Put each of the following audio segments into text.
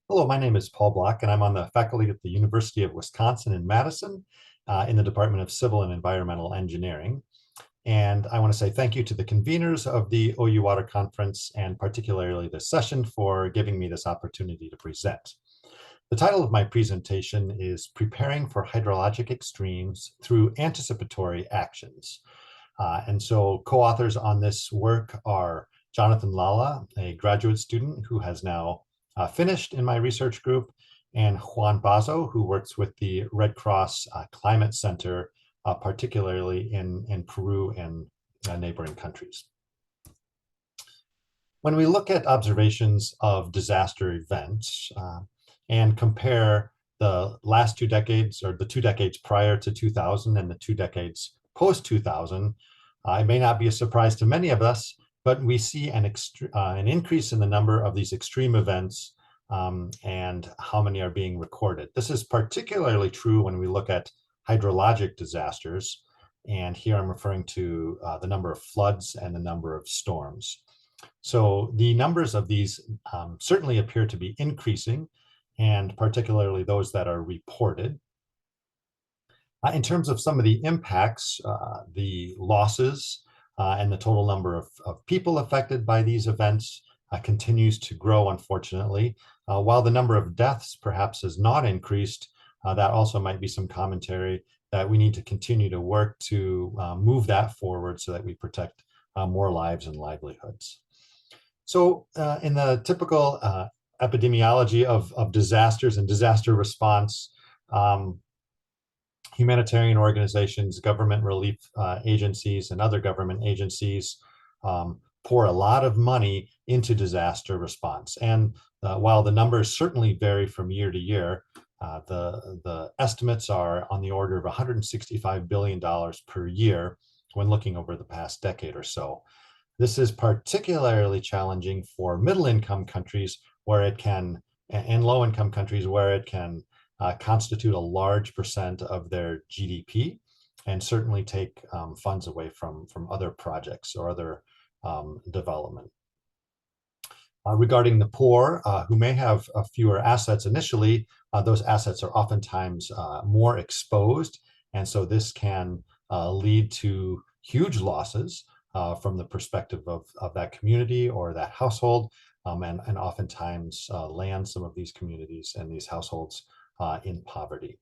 Hello, my name is Paul Block, and I'm on the faculty at the University of Wisconsin in Madison in the Department of Civil and Environmental Engineering. And I want to say thank you to the conveners of the OU Water Conference and particularly this session for giving me this opportunity to present. The title of my presentation is Preparing for Hydrologic Extremes Through Anticipatory Actions. And so co-authors on this work are Jonathan Lala, a graduate student who has now finished in my research group, and Juan Bazo, who works with the Red Cross Climate Center, particularly in Peru and neighboring countries. When we look at observations of disaster events and compare the last 2 decades, or the 2 decades prior to 2000 and the 2 decades post-2000, it may not be a surprise to many of us, but we see an increase in the number of these extreme events and how many are being recorded. This is particularly true when we look at hydrologic disasters. And here I'm referring to the number of floods and the number of storms. So the numbers of these certainly appear to be increasing, and particularly those that are reported. In terms of some of the impacts, the losses and the total number of people affected by these events continues to grow, unfortunately. While the number of deaths perhaps has not increased, that also might be some commentary that we need to continue to work to move that forward so that we protect more lives and livelihoods. So in the typical epidemiology of disasters and disaster response, humanitarian organizations, government relief agencies, and other government agencies pour a lot of money into disaster response. And while the numbers certainly vary from year to year, the estimates are on the order of $165 billion per year when looking over the past decade or so. This is particularly challenging for middle-income countries where it can, and low-income countries where it can constitute a large percent of their GDP and certainly take funds away from other projects or other development. Regarding the poor, who may have fewer assets initially, those assets are oftentimes more exposed. And so this can lead to huge losses from the perspective of that community or that household, and oftentimes land some of these communities and these households in poverty.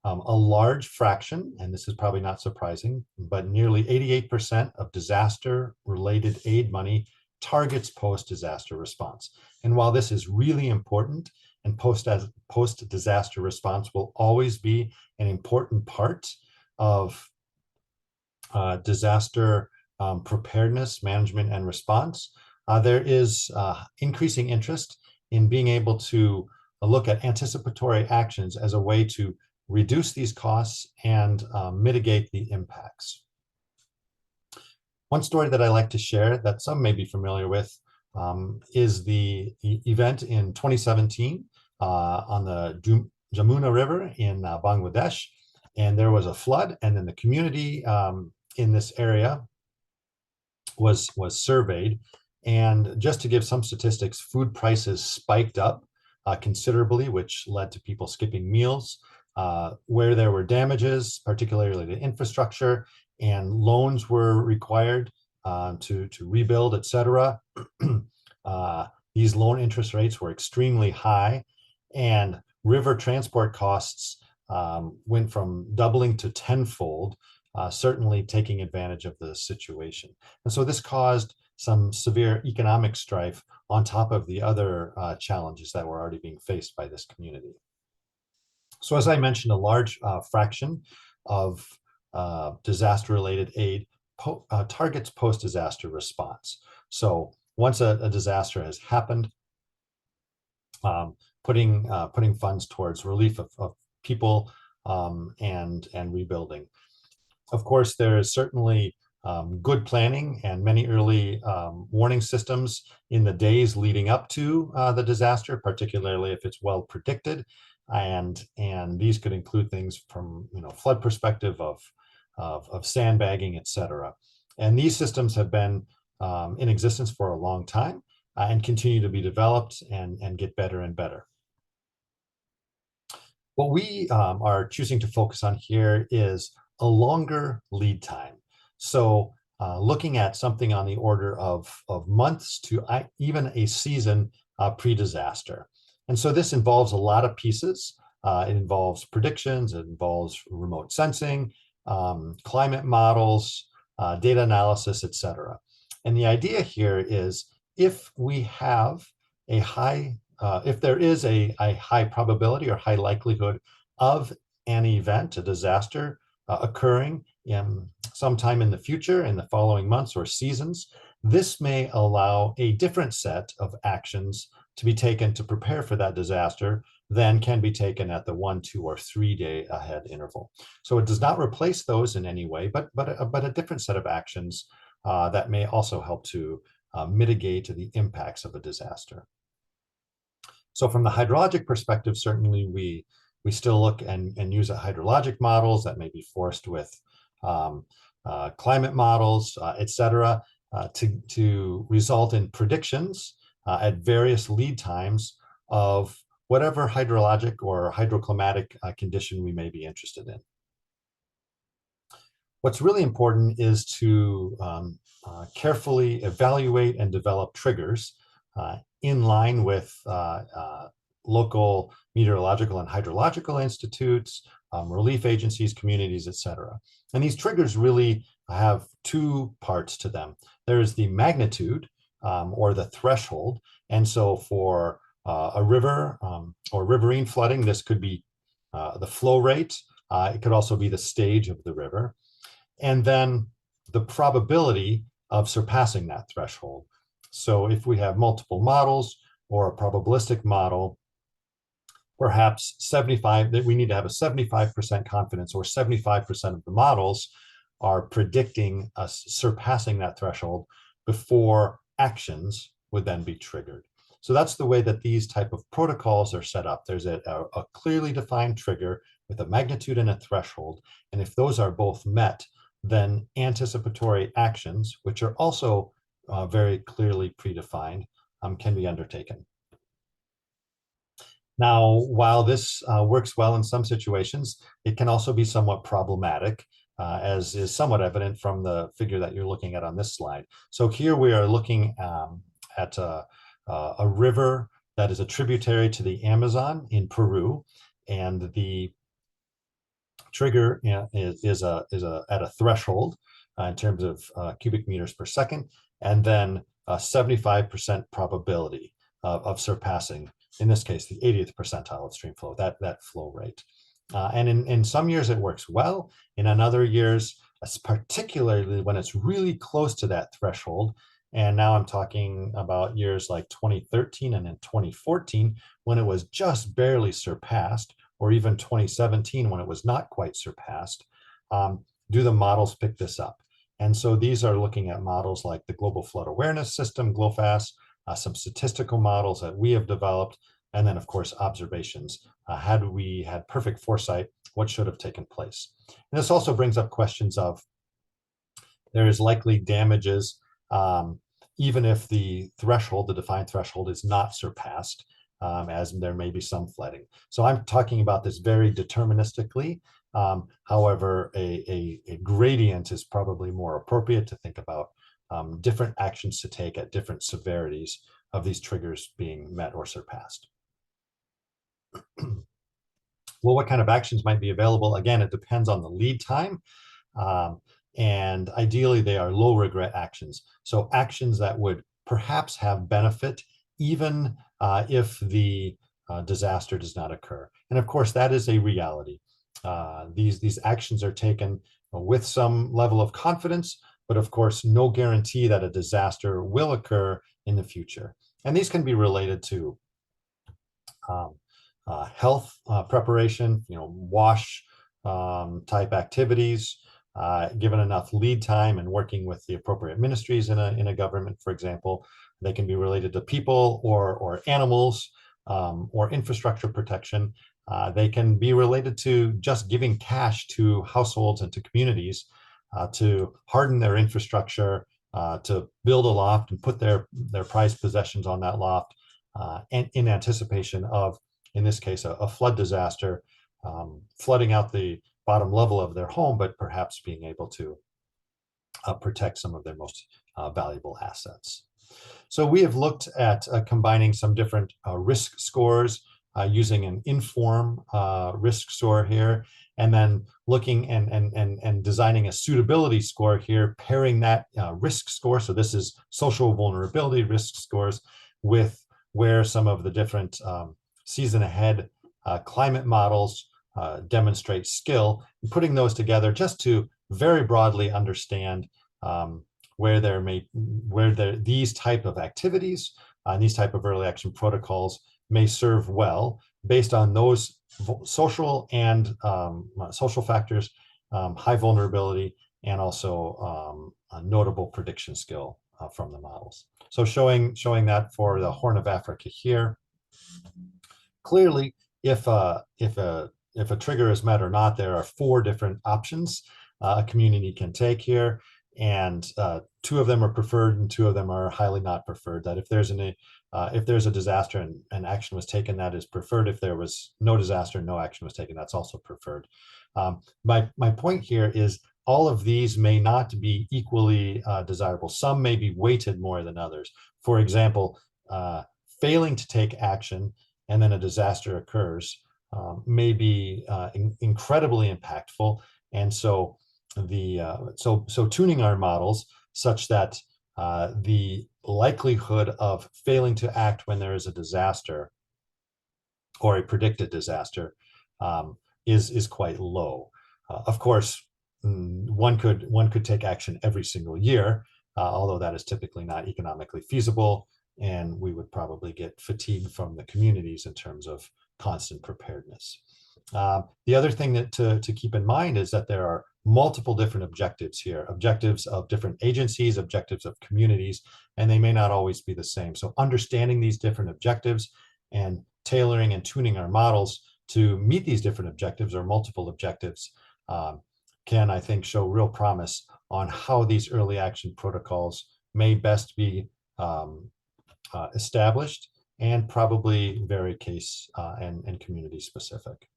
A large fraction, and this is probably not surprising, but nearly 88% of disaster-related aid money targets post-disaster response. And while this is really important, and post-disaster response will always be an important part of disaster preparedness, management, and response, there is increasing interest in being able to look at anticipatory actions as a way to reduce these costs and mitigate the impacts. One story that I like to share that some may be familiar with is the event in 2017 on the Jamuna River in Bangladesh. And there was a flood, and then the community in this area was surveyed. And just to give some statistics, food prices spiked up considerably, which led to people skipping meals. Where there were damages, particularly to infrastructure, and loans were required to rebuild, et cetera. These loan interest rates were extremely high, and river transport costs went from doubling to tenfold, certainly taking advantage of the situation. And so this caused some severe economic strife on top of the other challenges that were already being faced by this community. So as I mentioned, a large fraction of disaster-related aid targets post-disaster response. So once a disaster has happened, putting funds towards relief of people and rebuilding. Of course, there is certainly good planning and many early warning systems in the days leading up to the disaster, particularly if it's well predicted. And these could include things from flood perspective of sandbagging, et cetera. And these systems have been in existence for a long time and continue to be developed and get better and better. What we are choosing to focus on here is a longer lead time. So looking at something on the order of months to even a season pre-disaster. And so this involves a lot of pieces. It involves predictions, it involves remote sensing, climate models, data analysis, et cetera. And the idea here is if we have a high if there is a high probability or high likelihood of an event, a disaster occurring sometime in the future, in the following months or seasons, this may allow a different set of actions to be taken to prepare for that disaster than can be taken at the 1, 2, or 3 day ahead interval. So it does not replace those in any way, but a different set of actions that may also help to mitigate the impacts of a disaster. So from the hydrologic perspective, certainly we still look and use hydrologic models that may be forced with climate models, et cetera, to result in predictions at various lead times of whatever hydrologic or hydroclimatic condition we may be interested in. What's really important is to carefully evaluate and develop triggers in line with local meteorological and hydrological institutes, relief agencies, communities, et cetera. And these triggers really have two parts to them. There is the magnitude or the threshold. And so for a river or riverine flooding, this could be the flow rate. It could also be the stage of the river. And then the probability of surpassing that threshold. So if we have multiple models or a probabilistic model, perhaps 75, that we need to have a 75% confidence, or 75% of the models are predicting us surpassing that threshold before actions would then be triggered. So that's the way that these type of protocols are set up. There's a clearly defined trigger with a magnitude and a threshold. And if those are both met, then anticipatory actions, which are also very clearly predefined, can be undertaken. Now, while this works well in some situations, it can also be somewhat problematic, as is somewhat evident from the figure that you're looking at on this slide. So here we are looking at a river that is a tributary to the Amazon in Peru, and the trigger is at a threshold in terms of cubic meters per second, and then a 75% probability of surpassing, in this case, the 80th percentile of stream flow, that flow rate. And in some years it works well. In other years, particularly when it's really close to that threshold, and now I'm talking about years like 2013 and in 2014, when it was just barely surpassed, or even 2017 when it was not quite surpassed, do the models pick this up? And so these are looking at models like the Global Flood Awareness System, GLOFASS, some statistical models that we have developed, and then of course observations. Had we had perfect foresight, what should have taken place? And this also brings up questions of, there is likely damages even if the threshold, the defined threshold, is not surpassed, as there may be some flooding. So I'm talking about this very deterministically. However, a gradient is probably more appropriate to think about different actions to take at different severities of these triggers being met or surpassed. Well, what kind of actions might be available? Again, it depends on the lead time. And ideally, they are low regret actions. So actions that would perhaps have benefit even if the disaster does not occur. And of course, that is a reality. These actions are taken with some level of confidence, but of course, no guarantee that a disaster will occur in the future. And these can be related to health preparation, WASH type activities, given enough lead time and working with the appropriate ministries in a government, for example. They can be related to people or animals or infrastructure protection. They can be related to just giving cash to households and to communities to harden their infrastructure, to build a loft and put their prized possessions on that loft, and in anticipation of, in this case, a flood disaster flooding out the bottom level of their home, but perhaps being able to protect some of their most valuable assets. So we have looked at combining some different risk scores using an inform risk score here, and then looking and designing a suitability score here, pairing that risk score. So this is social vulnerability risk scores with where some of the different season ahead climate models demonstrate skill, and putting those together just to very broadly understand where these type of activities and these type of early action protocols may serve well based on those social and social factors, high vulnerability, and also a notable prediction skill from the models. So showing that for the Horn of Africa here. Clearly, if a trigger is met or not, there are 4 different options a community can take here, and 2 of them are preferred and 2 of them are highly not preferred. That if there's a disaster and action was taken, that is preferred. If there was no disaster, no action was taken, that's also preferred. My point here is all of these may not be equally desirable. Some may be weighted more than others. For example, failing to take action and then a disaster occurs may be incredibly impactful. And so so tuning our models such that the likelihood of failing to act when there is a disaster or a predicted disaster is quite low. Of course, one could take action every single year, although that is typically not economically feasible, and we would probably get fatigue from the communities in terms of constant preparedness. The other thing that to keep in mind is that there are multiple different objectives here, objectives of different agencies, objectives of communities, and they may not always be the same. So understanding these different objectives and tailoring and tuning our models to meet these different objectives or multiple objectives can, I think, show real promise on how these early action protocols may best be established, and probably very case and community specific.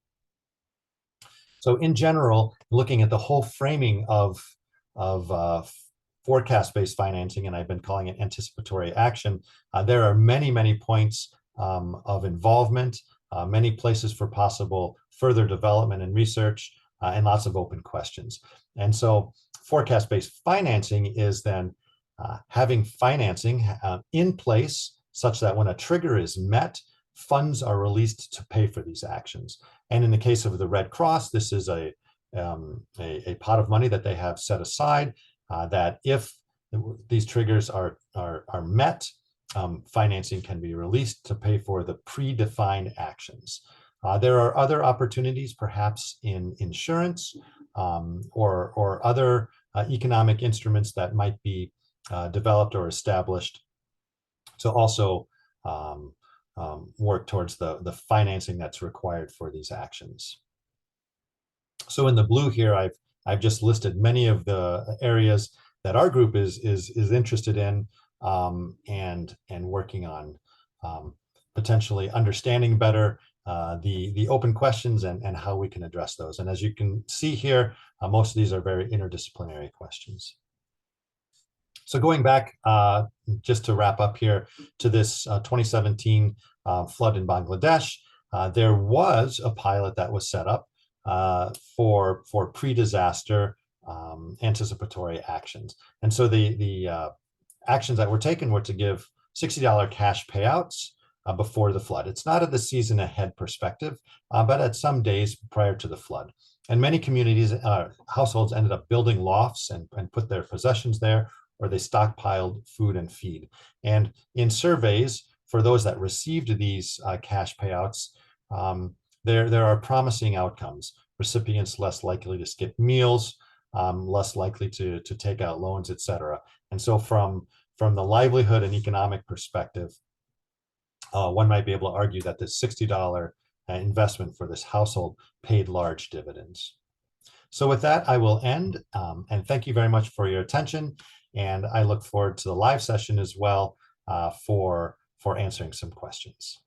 So in general, looking at the whole framing of forecast-based financing, and I've been calling it anticipatory action, there are many points of involvement, many places for possible further development and research, and lots of open questions. And so forecast-based financing is then having financing in place such that when a trigger is met, funds are released to pay for these actions. And in the case of the Red Cross, this is a pot of money that they have set aside that if these triggers are met, financing can be released to pay for the predefined actions. There are other opportunities, perhaps in insurance or other economic instruments that might be developed or established to also work towards the financing that's required for these actions. So in the blue here, I've just listed many of the areas that our group is interested in and working on potentially understanding better the open questions and how we can address those. And as you can see here, most of these are very interdisciplinary questions. So going back, just to wrap up here, to this 2017 flood in Bangladesh, there was a pilot that was set up for pre-disaster anticipatory actions. And so the actions that were taken were to give $60 cash payouts before the flood. It's not at the season ahead perspective, but at some days prior to the flood. And many communities, households ended up building lofts and put their possessions there, or they stockpiled food and feed. And in surveys, for those that received these cash payouts, there are promising outcomes. Recipients less likely to skip meals, less likely to take out loans, et cetera. And so from the livelihood and economic perspective, one might be able to argue that this $60 investment for this household paid large dividends. So with that, I will end, and thank you very much for your attention. And I look forward to the live session as well for answering some questions.